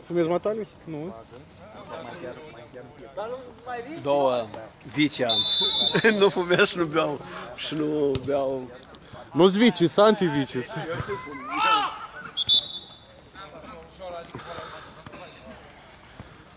Fumezi mataliu? Nu. Două vici am. Nu fumez, nu beau și nu beau. Nu-s vicis, antivicis.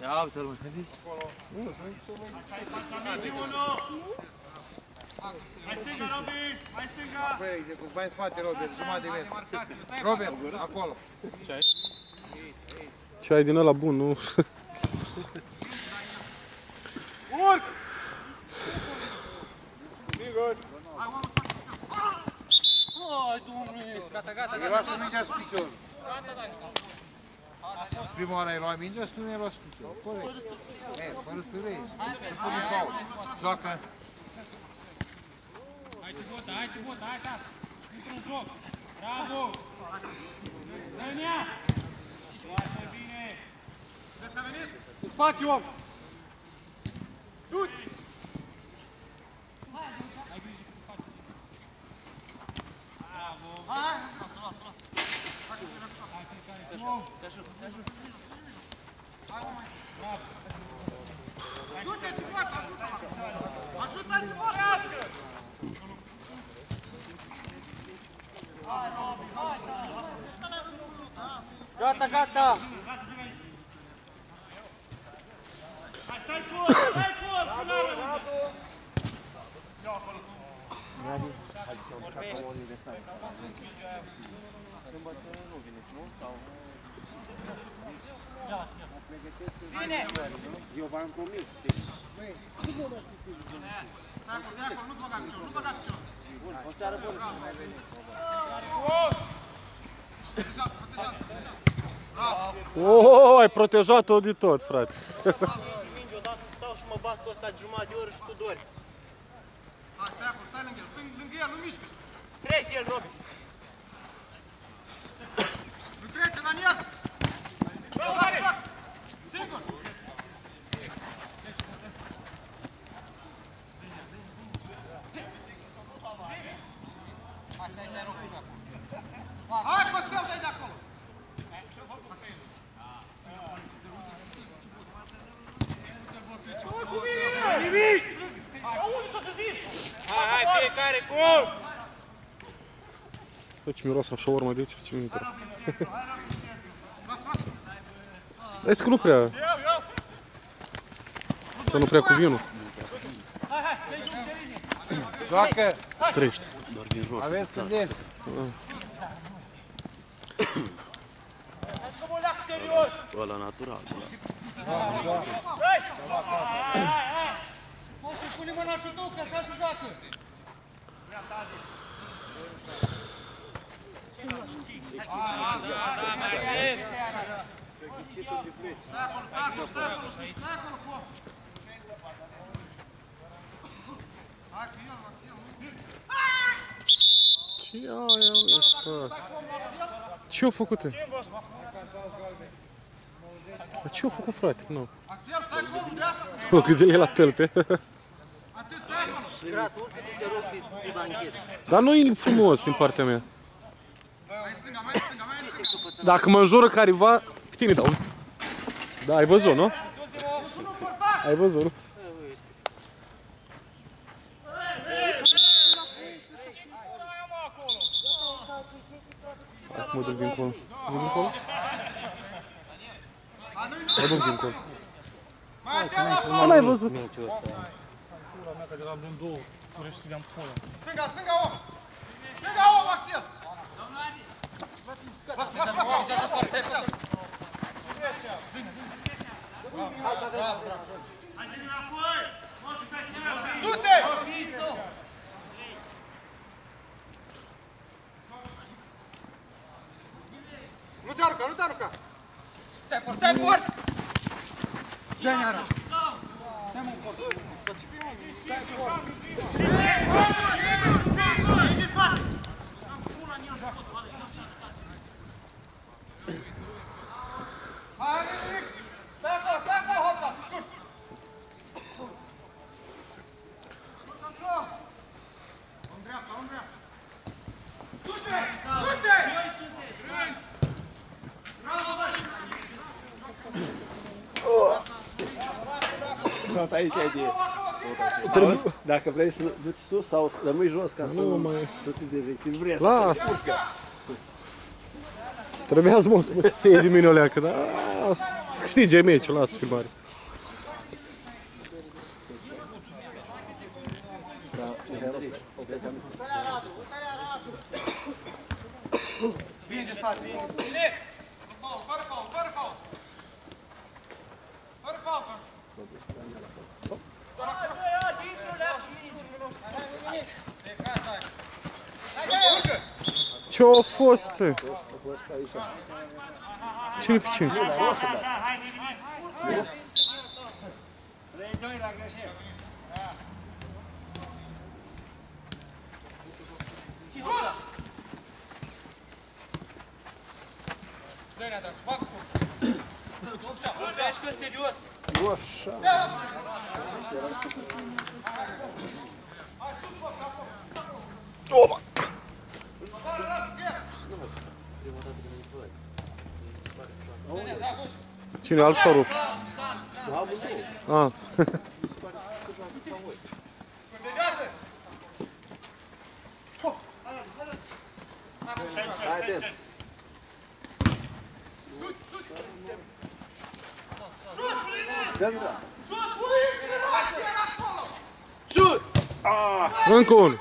Ia uite-l, mă, vezi? Mai stânga, Robin! Mai stânga! Mai în spate, Robin, jumătate de metru. Robin, acolo. Ce ai? Ce ai din ăla bun, nu? Urc! Sigur! Hai, Domnule! Gata, gata, Îi luați mingea sub picior. Prima oară ai luat mingea și nu i-ai luat sub picior. Corect. Fără să vrei. Să pune faul. Joacă. Hai, Cibotă, hai, Cibotă, hai, tata! Într-un joc! Bravo! Dă-mi-a! Foarte bine! Vezi că a venit? În spate, om! Du-te! Hai! Te ajut, te ajut. Du-te, Cibotă, ajută-mă! Ajută-l, Cibotă! Gata, gata! Hai, stai cur! Stai cur! Până la Bine! Eu v-am promis. Stai acolo, nu băga picior, nu băga picior! Bun, o seară bună. Protejați, protejați, protejați! Oh, ai protejat-o de tot, frate. Minge odată stau și mă bat cu ăsta de jumătate de oră și tu dori. Hai, stai acolo, stai lângă el, lângă el, nu mișcă! Treci de el, Robin. Nu trece, Daniel! Joacă, joacă! Sigur! Hai, Costel, dai de acolo! Hai, hai, fiecare, cum? Bă, ce miros așa urmă de aici, ce mi-e intră. Vezi că nu prea... Să nu prea cu vinul. Joacă! Strești. Aveți când este. Ăla natural. Poți să-i pune mâna și tu, că așa se joacă. Ce aia ăsta? Ce-au făcut? Ce-au făcut, frate? Nu. Axel, stai acolo, unde asta să Bă, cât de el la tălpe. atât, stai acolo! Gras, urcă-te, te rog, pe banchet. Dar nu-i frumos din partea mea. Mai în stânga, mai în stânga, mai în stânga! Dacă mă înjură careva, pe tine dau. Da, ai văzut, nu? Ai văzut, nu? Acum mă duc dincolo. Duc dincolo? Mă duc dincolo. Mai atent acolo! Ăla ai văzut. Pula mea, că de la blând două, curești știam pula. Stânga, stânga om! Stânga om, Axel! Du-te! Nu te arunca, nu te arunca! Stai fort, stai fort! Hai, Ric! Stai acolo, hopsa! Scurt! Scurt așa! În dreapta, în dreapta! Du-te! Tot aici e de... Dacă vrei să duci sus sau să rămâi jos ca să nu mai... Tu te devii, vrei să te urcă. Trebuia să mă se elimine o leacă, dar să câștige meciul, lasă filmare. Bine de spate, bine. Bine! Fără faul, fără faul! Fără faul! Ce-a fost? Cine pe cine? Dă-i-ne, dragi, fac-o! Ești când serios! Așa. Toma! Cine, alb sau roșu? Ah. Hai, atent. Încă unul.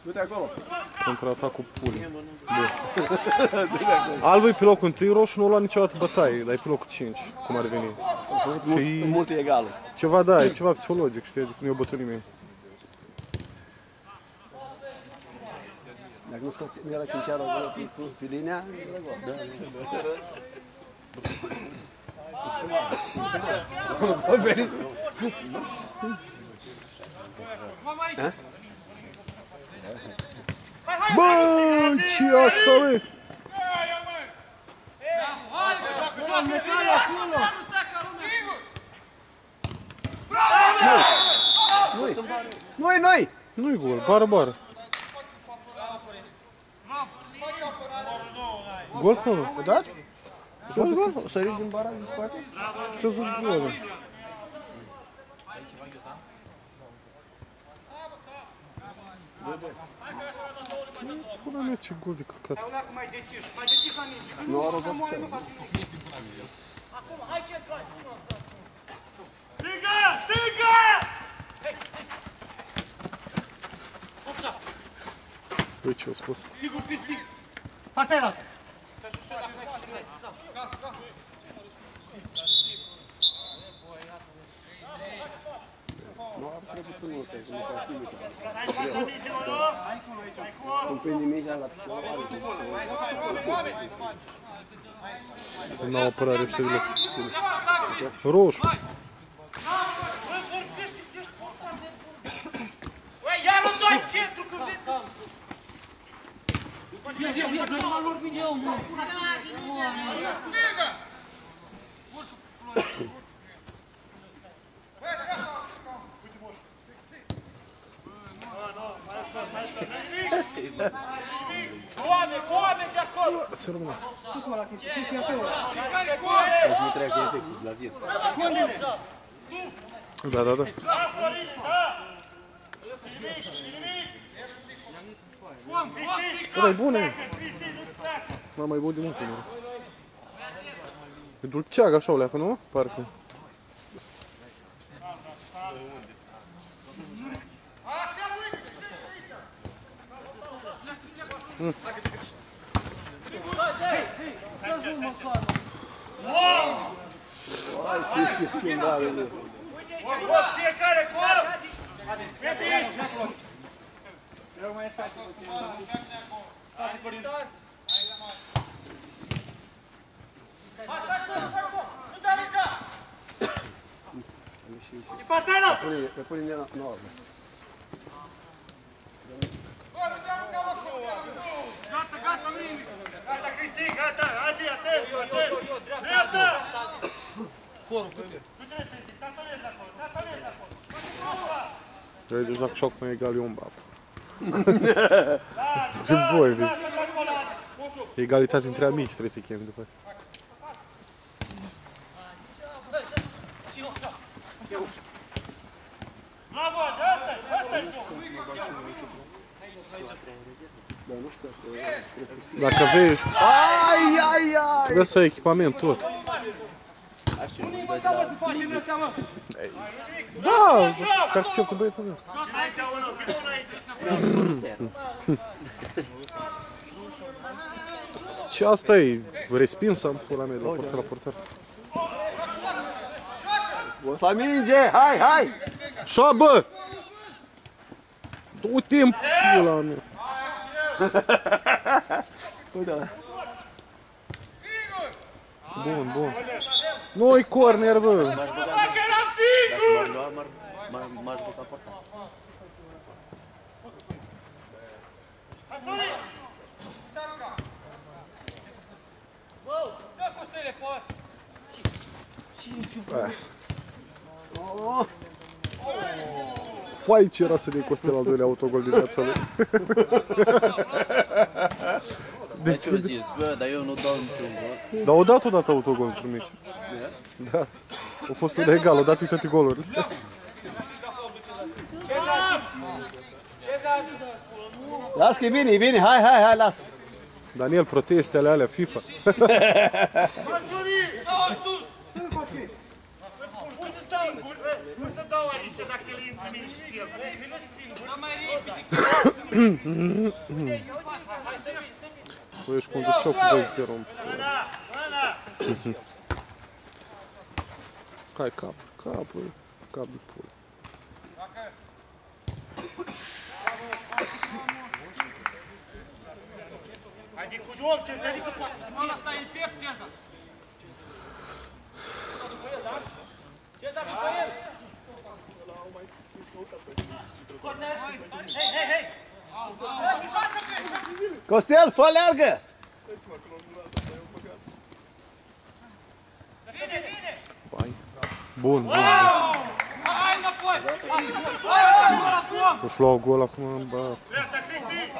Du-te acolo. Contraatacul puli. Albul e pe locul 1, roșu nu a luat niciodată bătaie, dar e pe locul 5, cum ar veni. Și Mult e egală. ceva, da, e ceva psihologic, știi, adică nu i-a bătut nimeni. Dacă nu scoate, nu era cinceară pe linia, era gol. Da, Bă, ce asta, bă? Noi! Nu-i gol, bară. Gol sau nu? O dat? Ce-ați gol? O sărit din bara din spate? Ce să gol? Pula mea, ce gol de căcat. Nu a rozat și Băi, ce-au spus? Sigur pistic! Partea aia! nu ar trebui să nu stai, că nu faci nimic. Nu prinde mingea la picior. N-au apărare și de roșu. Băi, iar în doi centru, când vezi că... Ia, normal lor vine eu, mă! Stigă! Coame de acolo! Să rămână. Să nu treacă efectul la viață. Da. Ăla e bun, e. Ăla mai bun de mult, nu? E dulceag așa o leacă, nu? Parcă. Hai, ce schimbare, bă. Fiecare gol! Pune în nouă. Gata, Mini! Gata, Cristi, gata! Adi, atent! Dreapta! Scorul, cât e? Trebuie să joc șoc mai egal, eu un bap. Boi, deci. Egalitate între amici trebuie să chemi după. Bravo, asta-i! Dacă vei, Ai! trebuie să ai echipament tot. Da, că acceptă băieții ăsta. Și asta e respins am pula mea de la portar la portar. Boss la minge! Hai! Așa, bă! Du-te în pula mea. Bun. Nu-i corner, bă! M-aș buca portar. Fai ce era să dai Costel al doilea autogol din viața lui. De ce-o zis, bă, dar eu nu dau niciun gol. Dar o dat odată autogol într-un meci. Da. A fost un egal, o dat toate golurile. Las că e bine, hai, las. Daniel, protestele alea FIFA. Să dau aici, dacă le intră mine și el. Vină singur. Băi, își conduceau cu 2-0 în pula. Hai, cap de pula. Adică cu orice, adică poate. Ăla stai în piept, Cezar! Cezar, după el! Hei! Costel, fă leargă! Vine! Bun. Hai înapoi! Își luau gol acum, bă. Dreapta, Cristi!